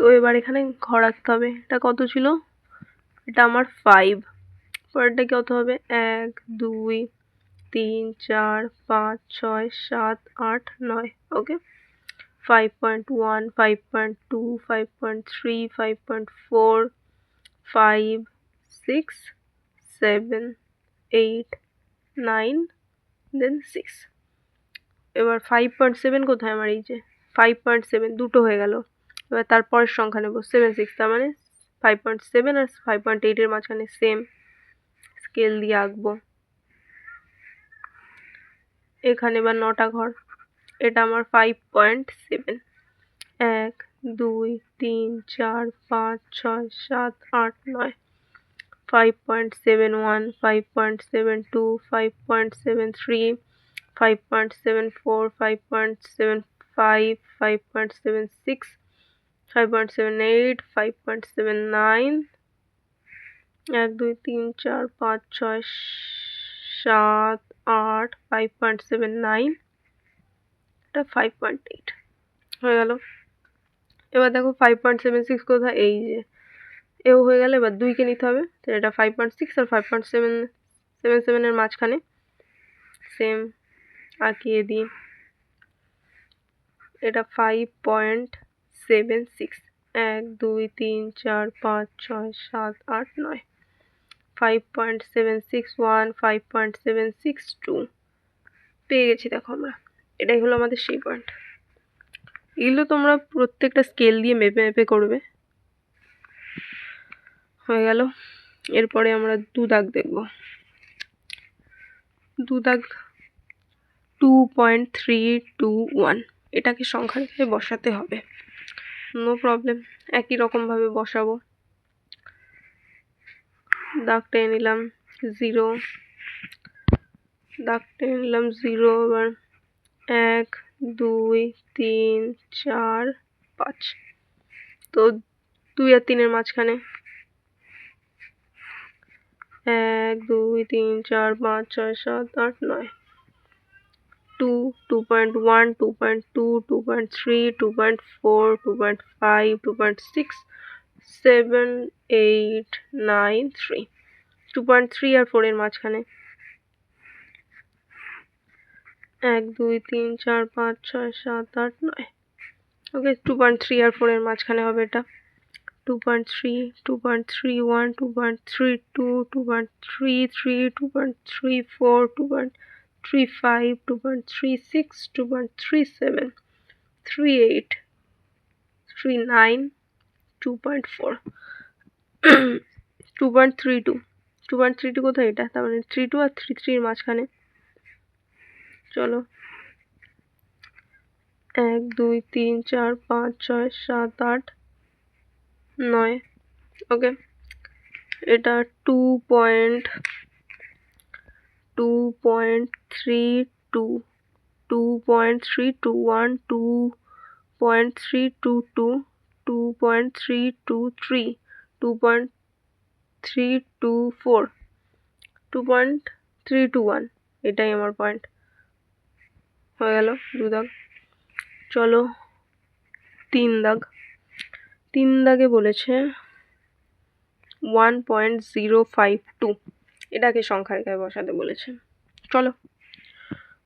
তো এবার এখানে ঘর রাখতে হবে। এটা কত ছিল? এটা আমার 5। পরেরটা কত হবে? 1 2 3 4 5 6 7 8 9। ওকে, 5.1 5.2 5.3 5.4 5 6 7 8 9 দেন 6। এবার 5.7 কোথায়? আমার এই যে 5.7 দুটো হয়ে গেল। এবার তারপরের সংখ্যা নেব 7 6, তার মানে 5.7 আর 5.8 এর মাঝখানে সেম স্কেল দিয়ে আঁকবো। এখানে এবার 9টা ঘর। এটা আমার 5.7। 1 2 3 4 5 6 7 8 9। 5.71 5.72 5.73 5.74 5.75 5.76 5.78 5.79 1 2 3 4 5 6 7 8 5.79 এটা 5.8 হয়ে গেল। এবার দেখো 5.76 কোথায়? এই যে এও হয়ে গেল। এবার 2কে নিতে হবে, তো এটা 5.6 আর 5.77 এর মাঝখানে সেম আঁকিয়ে দিই। এটা 5.76 1 2 3 4 5 6 7 8 9। 5.761 5.762 পেয়ে গেছি। দেখো আমরা, এটাই হলো আমাদের সেই পয়েন্ট। এগুলো তোমরা প্রত্যেকটা স্কেল দিয়ে মেপে মেপে করবে। হয়ে গেল। এরপরে আমরা 2 দাগ দেখব। 2 দাগ 2.321 এটাকে সংখ্যা রেখে বসাতে হবে। নো প্রবলেম, একই রকম ভাবে বসাবো। দাগ টেনে নিলাম 0, দাগ টেনে নিলাম 0। এবার 1 2 3 4 5, তো 2 আর 3 এর মাঝখানে 1 2 3 4 5 6 7 8 9। 2 2.1 2.2 2.3 2.4 2.5 2.6 7 8 9 3। 2.3 আর 4 এর মাঝখানে 1 2 3 4 5 6 7 8 9। ওকে, 2.3 আর 4 এর মাঝখানে হবে এটা। 2.3 2.31 2.32 2.33 2.34 2.35 2.36 2.37 38 39 2.4 2.32 2.32 কোথায়? এটা, তার মানে 32 আর 33 এর মাঝখানে। চলো 1 2 3 4 5 6 7 8 9। ওকে, এটা 2.32 2.321 2.322 2.323 2.324 2.321 এটাই আমার পয়েন্ট। হয়ে গেল 2 দাগ। চলো 3 দাগ। 3 দাগে বলেছে 1.052 এটাকে সংখ্যা রেখায় বসাতে বলেছে। চলো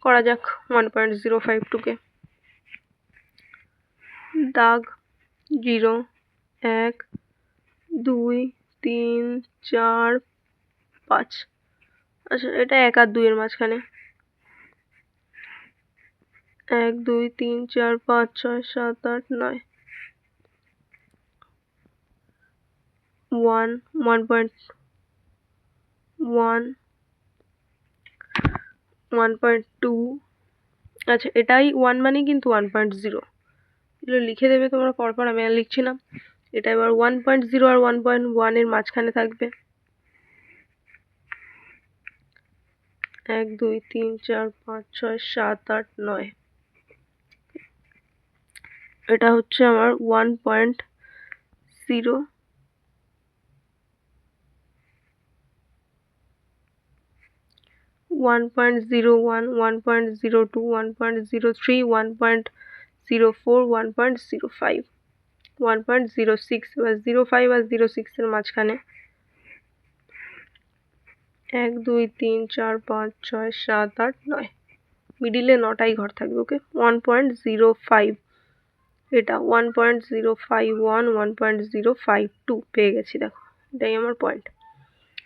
করা যাক 1.052 কে। দাগ 0 1 2 3 4 5। আচ্ছা, এটা 1 আর 2 এর মাঝখানে 1 2 3 4 5 6 7 8 9। 1 1.1 1.2। আচ্ছা, এটাই 1 মানে কিন্তু 1.0। এগুলো লিখে দেবে তোমরা পরপর, আমি আর লিখছি না। এটা এবার 1.0 আর 1.1 এর মাঝখানে থাকবে। 1 2 3 4 5 6 7 8 9। এটা হচ্ছে আমার 1.0 1.01 1.02 1.03 1.04 1.05। 1.06 এবার 0.5 আর 0.6 এর মাঝখানে 1 2 3 4 5 6 7 8 9 মিডিলে 9টাই ঘর থাকবে। ওকে 1.05 এটা 1.051 1.052 পেয়ে গেছি। দেখো এটাই আমার পয়েন্ট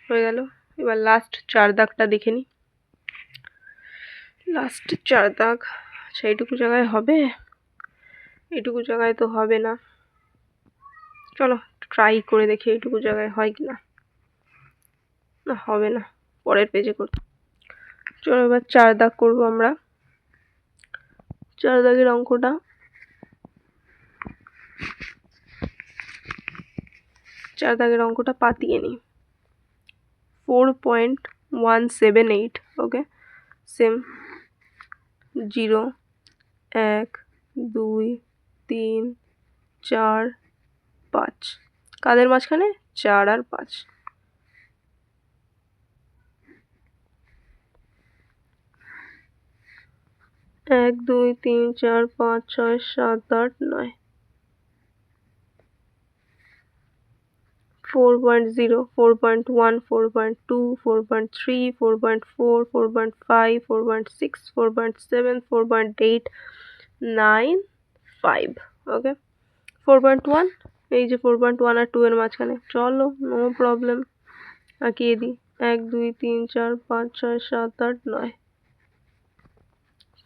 হয়ে গেল। এবার লাস্ট 4 দাগটা দেখে নিই। লাস্ট 4 দাগ, আচ্ছা এইটুকু জায়গায় হবে? এইটুকু জায়গায় তো হবে না, চলো ট্রাই করে দেখি এইটুকু জায়গায় হয় কি না। না হবে না, পরের পেজে করতে। চলো এবার 4 দাগ করবো আমরা। 4 দাগের অঙ্কটা 4 দাগের অঙ্কটা পাতিয়ে নিই। 4.178 ওকে সেম 0 1 2 3 4 5 কাদের মাঝখানে 4 আর 5। 1 2 3 4 5 6 7 8 9 4.0 4.1 4.2 4.3 4.4 4.5 4.6 4.7 4.8 9 5 ওকে 4.1 এই যে 4.1 আর 2 এর মাঝখানে, চলো নো প্রবলেম আঁকিয়ে দিই। 1 2 3 4 5 6 7 8 9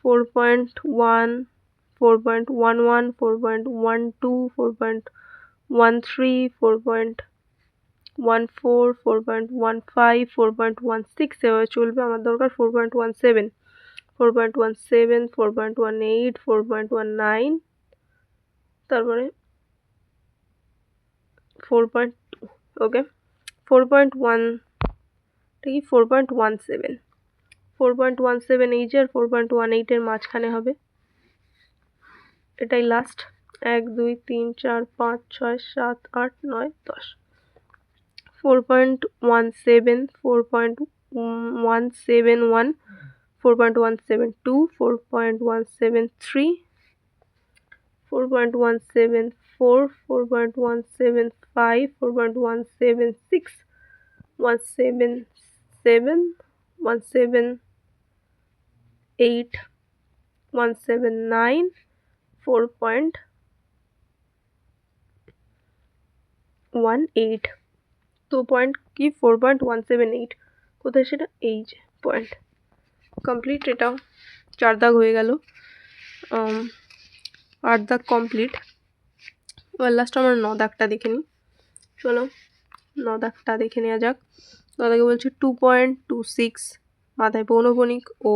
4.1 4.11 4.12 4.13 4.14 4.15 4.16 এভাবে চলবে। আমার দরকার 4.17 4.17 4.18 4.19 তারপরে 4.2 ওকে 4.1 ঠিক 4.17 4.17 এই যে আর 4.18 এর মাঝখানে হবে। এটাই লাস্ট। 1 2 3 4 5 6 7 8 9 10 4.17 4.171 4.172 4.173 4.174 4.175 4.176 177 178 179 4.18 তো পয়েন্ট কি 4.178 কোথায় সেটা এই যে পয়েন্ট কমপ্লিট। এটাও 4 দাগ হয়ে গেল, 8 দাগ কমপ্লিট। এবার লাস্ট আমরা 9 দাগটা দেখে নিই। চলো 9 দাগটা দেখে নেওয়া যাক। 9 দাগে বলছে 2.26 মাথায় পৌনঃপুনিক ও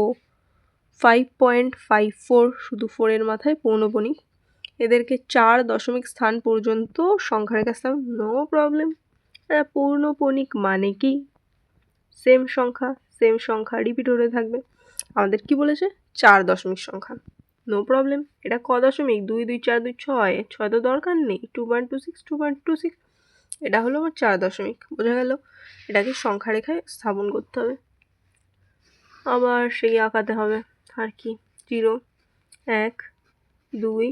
5.54 শুধু 4 এর মাথায় পৌনঃপুনিক, এদেরকে 4 দশমিক স্থান পর্যন্ত সংখ্যা রেখা স্থান। No problem. এরা পৌনঃপুনিক মানে কি সেম সংখ্যা রিপিট হতে থাকবে। আমাদের কি বলেছে 4 দশমিক সংখ্যা, নো প্রবলেম। এটা ক দশমিক 2 2 4 2 6 তো দরকার নেই। 2.26 2.26 এটা হলো আমার 4 দশমিক, বোঝা গেল। এটাকে সংখ্যা রেখায় স্থাপন করতে হবে, আবার সেই আঁকাতে হবে। আর কি 0 1 2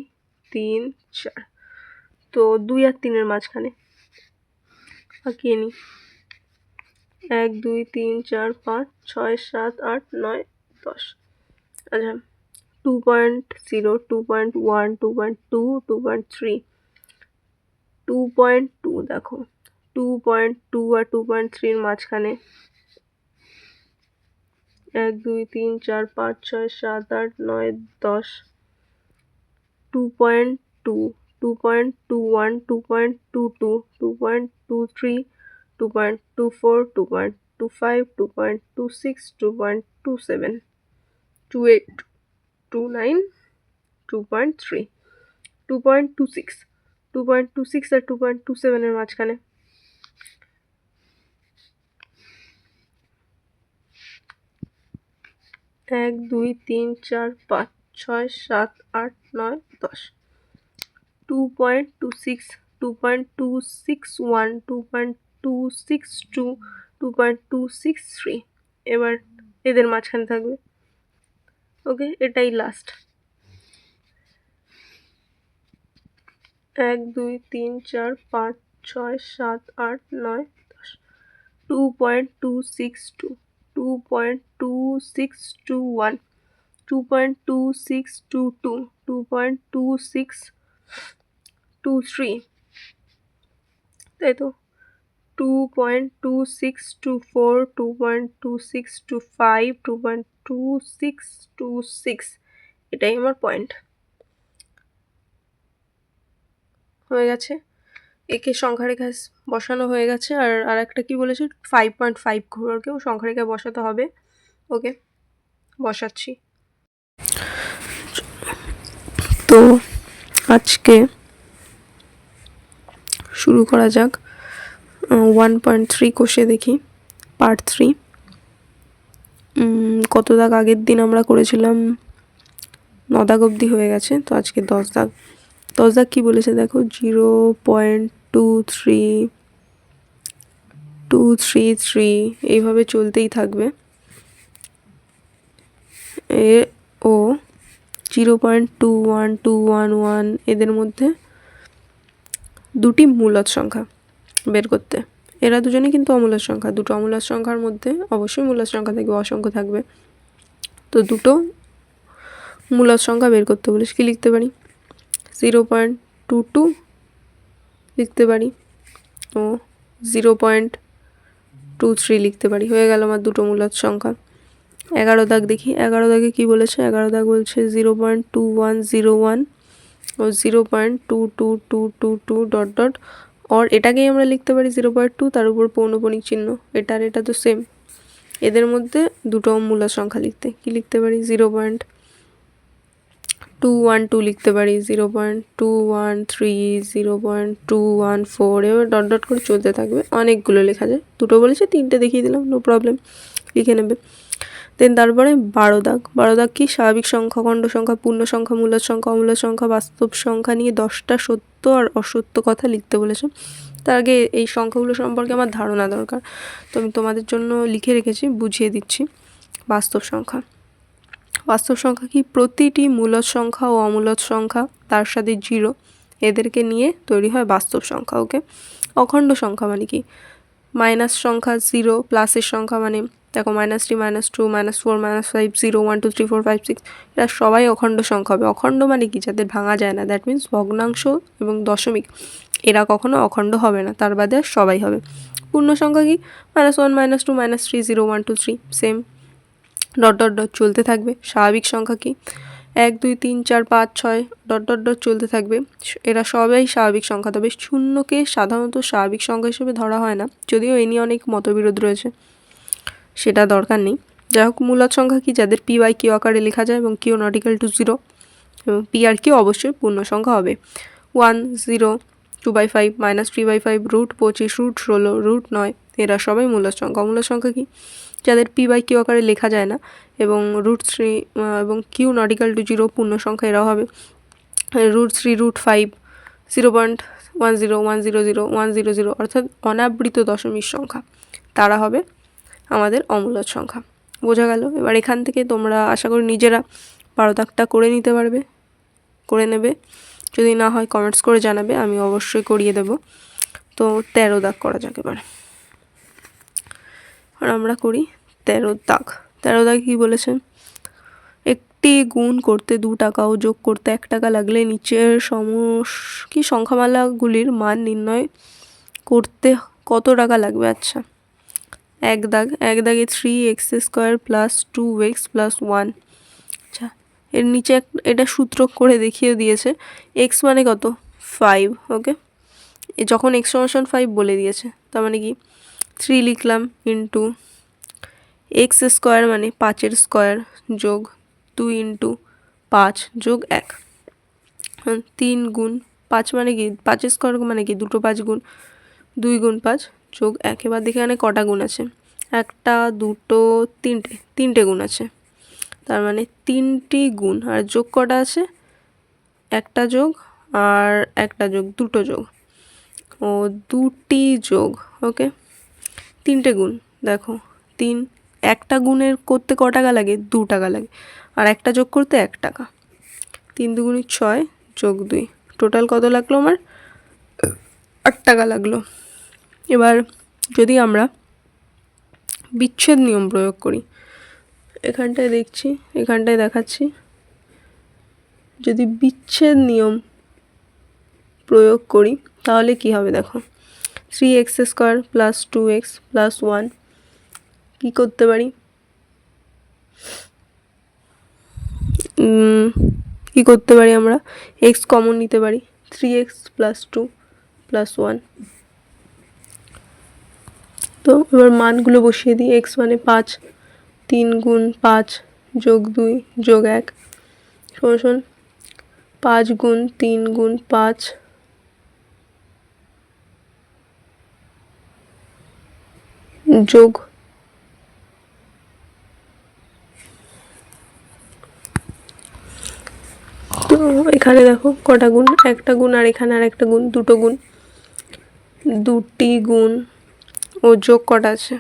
3 4 তো 2 আর 3 এর মাঝখানে আঁকিয়ে নিই। 1 2 3 4 5 6 7 8 9 10 আচ্ছা 2.0 2.1 2.2 2.3 2.2 দেখো 2.2 আর 2.3 এর মাঝখানে 1 2 3 4 5 6 7 8 9 10 2.2 2.21 2.22 2.23 2.24 2.25 2.26 2.27 28 29 2.3 2.26 2.26 আর 2.27 এর মাঝখানে 1 2 3 4 5 6 7 8 9 10 2.26 2.261 2.262 2.263 এবার এদের মাঝখানে থাকবে। ওকে এটাই লাস্ট। 1 2 3 4 5 6 7 8 9 10 2.262 2.2621 2.2622 2.2623 তাই তো 2.2624 2.2625 2.2626 এটাই আমার পয়েন্ট হয়ে গেছে। একে সংখ্যা রেখায় বসানো হয়ে গেছে। আর একটা কি বলেছে 5.5 ঘোরকেও সংখ্যা রেখায় বসাতে হবে। ওকে বসাচ্ছি। তো আজকে শুরু করা যাক 1.3 কষে দেখি পার্ট 3। কত দাগ আগের দিন আমরা করেছিলাম 9 দাগ অবধি হয়ে গেছে। তো আজকে 10 দাগ। 10 দাগ কী বলেছে দেখো 0.233 এইভাবে চলতেই থাকবে। ও 0.21211 এদের মধ্যে দুটি মূলদ সংখ্যা বের করতে। এরা দুজনেই কিন্তু অমূলদ সংখ্যা। দুটো অমূলদ সংখ্যার মধ্যে অবশ্যই মূলদ সংখ্যা থাকবে, অসংখ্য থাকবে। তো দুটো মূলদ সংখ্যা বের করতে বলেছে। কি লিখতে পারি 0.22 লিখতে পারি ও 0.23 লিখতে পারি। হয়ে গেল আমার দুটো মূলদ সংখ্যা। 11 দাগ দেখি। 11 দাগে কী বলেছে 11 দাগ বলছে 0.2101 ও 0.22222 ডট ডট और এটাকেই আমরা লিখতে পারি 0.2 তার উপর পৌনঃপুনিক চিহ্ন। এটা তো সেম। এদের মধ্যে দুটো মূলদ সংখ্যা লিখতে কি লিখতে পারি 0.212 লিখতে পারি 0.213 0.214 এবার ডট ডট করে চলতে থাকবে। অনেকগুলো লেখা যায়। দুটো বলেছে তিনটে দেখিয়ে দিলাম, নো প্রবলেম, লিখে নেবে। দেন তারপরে 12 দাগ। 12 দাগ কি স্বাভাবিক সংখ্যা, খণ্ড সংখ্যা, পূর্ণ সংখ্যা, মূলদ সংখ্যা, অমূলদ সংখ্যা, বাস্তব সংখ্যা নিয়ে 10টা সত্য আর অসত্য কথা লিখতে বলেছে। তার আগে এই সংখ্যাগুলো সম্পর্কে আমার ধারণা দরকার, তো আমি তোমাদের জন্য লিখে রেখেছি, বুঝিয়ে দিচ্ছি। বাস্তব সংখ্যা। বাস্তব সংখ্যা কি প্রতিটি মূলদ সংখ্যা ও অমূলদ সংখ্যা তার সাথে 0 এদেরকে নিয়ে তৈরি হয় বাস্তব সংখ্যা। ওকে। অখণ্ড সংখ্যা মানে কি মাইনাস সংখ্যা 0, প্লাসের সংখ্যা মানে দেখো -3 -2 -4 -5 0 1 2 3 4 5 6 এরা সবাই অখণ্ড সংখ্যা হবে। অখণ্ড মানে কি যাদের ভাঙা যায় না, দ্যাট মিন্স ভগ্নাংশ এবং দশমিক এরা কখনো অখণ্ড হবে না, তার বাদে সবাই হবে। পূর্ণ সংখ্যা কি -1 -2 -3 0 1 2 3 সেম ডট ডট ডট চলতে থাকবে। স্বাভাবিক সংখ্যা কি 1 2 3 4 5 6 ডট ডট ডট চলতে থাকবে। এরা সবাই স্বাভাবিক সংখ্যা। তবে শূন্যকে সাধারণত স্বাভাবিক সংখ্যা হিসেবে ধরা হয় না, যদিও এ নিয়ে অনেক মতবিরোধ রয়েছে, সেটা দরকার নেই। যাই হোক, মূলদ সংখ্যা কি যাদের পি বাই কিউ আকারে লেখা যায় এবং কিউ নট ইকুয়াল টু 0 এবং পি আর কিউ অবশ্যই পূর্ণ সংখ্যা হবে। 1 0 2/5 -3/5 √25 √16 √9 এরা সবাই মূলদ সংখ্যা। অমূলদ সংখ্যা কি যাদের পি বাই কিউ আকারে লেখা যায় না এবং √3 এবং কিউ নট ইকুয়াল টু 0 পূর্ণ সংখ্যা এরাও হবে। √3 √5 0.10100 অর্থাৎ অনাবৃত দশমিক সংখ্যা, তারা হবে আমাদের অমূলদ সংখ্যা। বোঝা গেল? এবার এখান থেকে তোমরা আশা করি নিজেরা 12 দাগটা করে নিতে পারবে, করে নেবে। যদি না হয় কমেন্টস করে জানাবে, আমি অবশ্যই করিয়ে দেব। তো 13 দাগ করা যাক এবার। আর আমরা করি 13 দাগ। 13 দাগ কী বলেছে একটি গুণ করতে 2 টাকা ও যোগ করতে 1 টাকা লাগলে নিচের সংখ্যামালাগুলির মান নির্ণয় করতে কত টাকা লাগবে। আচ্ছা, এক দাগে 3x² + 2x + 1। আচ্ছা, এর নিচে এটা সূত্র করে দেখিয়ে দিয়েছে। x মানে কত 5। ওকে, যখন x = 5 বলে দিয়েছে, তার মানে কি 3 লিখলাম ইন্টু x² মানে 5 স্কোয়ার যোগ 2 ইন্টু 5 যোগ 1 3 গুণ 5 মানে কি 5 স্কোয়ার মানে কি 2 5 গুণ 2 গুণ 5 যোগ 1। এবার দেখি এখানে কটা গুণ আছে, 1 2 3টে গুণ আছে, তার মানে 3টি গুণ। আর যোগ কটা আছে, একটা যোগ আর একটা যোগ, দুটো যোগ ও দুটি যোগ। ওকে, 3টে গুণ। দেখো 3, একটা গুণের করতে ক টাকা লাগে 2 টাকা লাগে, আর একটা যোগ করতে 1 টাকা। 3 2 6 যোগ 2 টোটাল কত লাগলো আমার? 8 টাকা লাগলো। এবার যদি আমরা বিচ্ছেদ নিয়ম প্রয়োগ করি, এখানটায় দেখছি, এখানটায় দেখাচ্ছি, যদি বিচ্ছেদ নিয়ম প্রয়োগ করি তাহলে কি হবে দেখো, 3x square plus 2x plus 1 কী করতে পারি, কী করতে পারি আমরা, x কমন নিতে পারি, 3x প্লাস 2 প্লাস 1। তো এবার মানগুলো বসিয়ে দিই। x মানে 5, 3 গুণ 5 যোগ 2 যোগ 1 সমান 5 গুণ 3 গুণ 5 যোগ তো এখানে দেখো কটা গুণ, একটা গুণ আর এখানে আর একটা গুণ, দুটো গুণ, দুটি গুণ ও যোগ কটা আছে,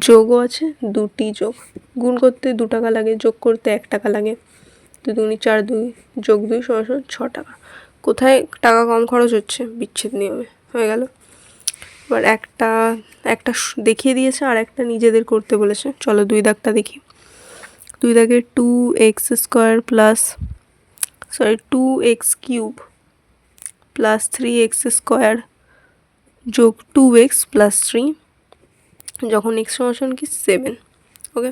যোগও আছে, দুটি যোগ। গুণ করতে 2 টাকা লাগে, যোগ করতে 1 টাকা লাগে, 2 দুগুণে 4, 2 যোগ 2 সমান 6 টাকা। কোথায় টাকা কম খরচ হচ্ছে? বিচ্ছেদ নিয়মে। হয়ে গেল। এবার একটা দেখিয়ে দিয়েছে আর একটা নিজেদের করতে বলেছে। চলো 2 দাগটা দেখি। 2 দাগে 2x square plus 2x cube plus 3x square যোগ 2x প্লাস 3 যখন x সমান কি 7। ওকে,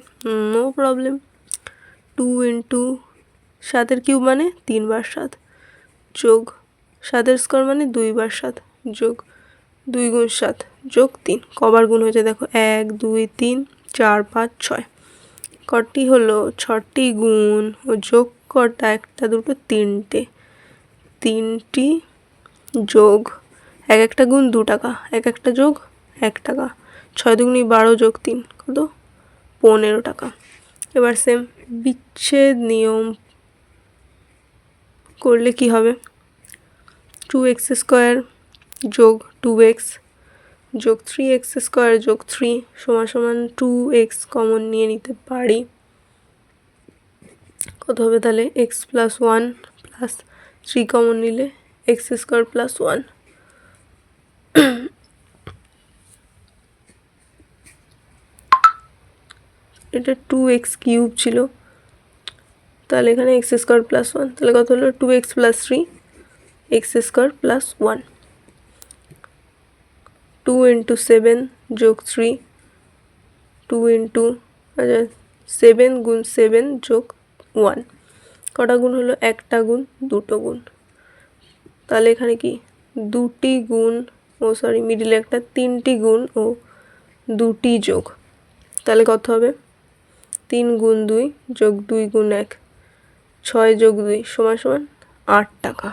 নো প্রবলেম। 2 ইন্টু 7 কিউব মানে 3 বার 7 যোগ 7 স্কোয়ার মানে 2 বার 7 যোগ 2 গুণ 7 যোগ 3 কবার গুণ হয়েছে দেখো, 1 2 3 4 5 6 কটি হলো, 6টি গুণ ও যোগ কটা, একটা দুটো তিনটে, 3টি যোগ একটা গুণ 2 টাকা, একটা যোগ 1 টাকা, 6 দুগুণে 12 যোগ 3 কত, 15 টাকা। এবার সেম বিচ্ছেদ নিয়ম করলে কি হবে, 2x স্কোয়ার যোগ 2x যোগ 3x স্কোয়ার যোগ 3 সমান সমান 2x কমন নিয়ে নিতে পারি, কত হবে তাহলে, x প্লাস 1 প্লাস 3 কমন নিলে x স্কোয়ার প্লাস 1। এটা 2x কিউব ছিল, তাহলে এখানে x স্কোয়ার প্লাস 1, তাহলে কত হলো 2x plus 3 x square plus 1। 2 into 7 যোগ 3, 2 ইন্টু 7 গুণ 7 যোগ 1 কটা গুণ হলো, একটা গুণ, দুটো গুণ, তাহলে এখানে কি দুটি গুণ মিডিলে একটা, 3টি গুণ ও 2টি যোগ, তাহলে কত হবে, 3 গুণ 2 যোগ 2 গুণ 1 6 যোগ 2 সমান 8 টাকা।